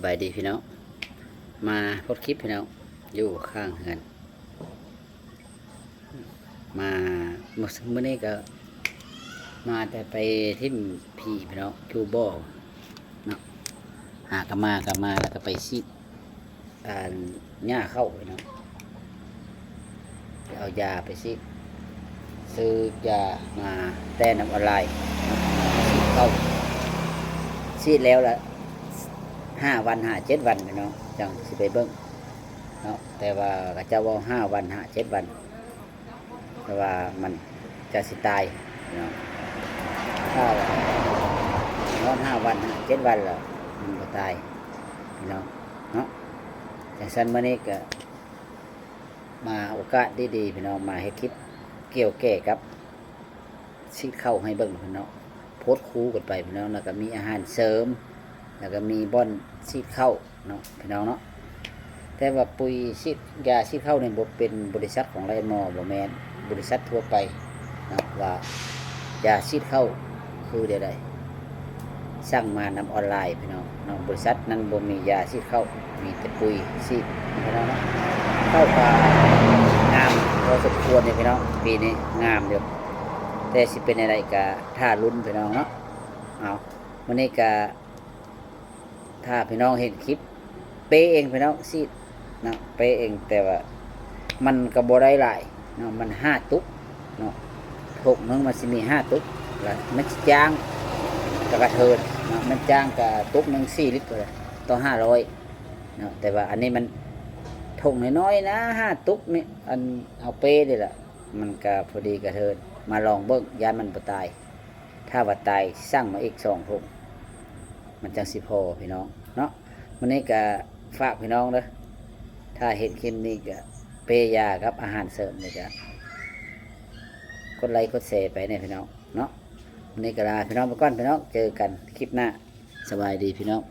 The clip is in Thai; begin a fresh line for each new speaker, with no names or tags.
บายดีพี่น้องมาพดคลิปพี่น้องอยู่ข้างเฮือนมาเมื่อนี้ก็มาแต่ไปทิ่มพี่น้องจูบ่อเนาะหากมาแล้วก็ไปซีดหญ้าเข้าพี่น้องเอายาไปซีดซื้อยามาแต่น้ำออนไลน์ซีดเข้าซีดแล้วละ5 วัน7 วันพี่น้องจังสิไปเบิ้งเนาะแต่ว่าก็จะว่า5 วัน7 วันแต่ว่ามันจะสิตายพี่น้องถ้านอน5 วัน7 วันแล้วมันก็ตายพี่น้องเนาะจังซั่นมื้อนี้ก็มาโอกาสดีๆพี่น้องมาให้คลิปเกี่ยวแก่กับซีดเข้าให้เบิ้งพี่น้องโพสต์คู่กันไปพี่น้องแล้วก็มีอาหารเสริมแล้วก็มีบ่อนซีดเข้าเนาะพี่น้องเนาะแต่ว่าปุ๋ยซีดยาซีดเข้าในบ่เป็นบริษัทของไลมอบ่แม่นบริษัททั่วไปเนาะว่ายาซีดเข้าคือเดี๋ยวใดสั่งมานำออนไลน์พี่น้องเนาะบริษัทนั้นบ่มียาซีดเข้ามีแต่ปุ๋ยซีดพี่น้องเนาะเข้าป่างามพอสมควรเลยพี่น้องปีนี้งามเด้อแต่สิเป็นอะไรก็ท่าลุ้นพี่น้องเนาะเอามื้อนี้ก็ถ้าพี่น้องเห็นคลิปเป๊ะเองพี่น้องซีดนะเป๊ะเองแต่ว่ามันก็บ่ได้หลายเนาะมัน5 ตุ๊กเนาะถุงนึงมันสิมี5 ตุ๊กแล้วมันจ้างกระเทินเนาะมันจ้างกับตุ๊กนึง4 ลิตรเลยต่อ500เนาะแต่ว่าอันนี้มันถุงน้อยๆนะ5 ตุ๊กนี่อันเอาเป๊ะนี่แหละมันก็พอดีกระเทินมาลองเบิ่งยานมันบ่ตายถ้าว่าตายสั่งมาอีก2 ถุงมันจังสิพอพี่น้องเนาะวันนี้ก็ฝากพี่น้องเด้อถ้าเห็นคลิปนี้ก็เปยาครับอาหารเสริมนี่ก็กดไลค์กดแชร์ไปเนี่ยพี่น้องเนาะวันนี้ก็ลาพี่น้องไปก่อนพี่น้องเจอกันคลิปหน้าสบายดีพี่น้อง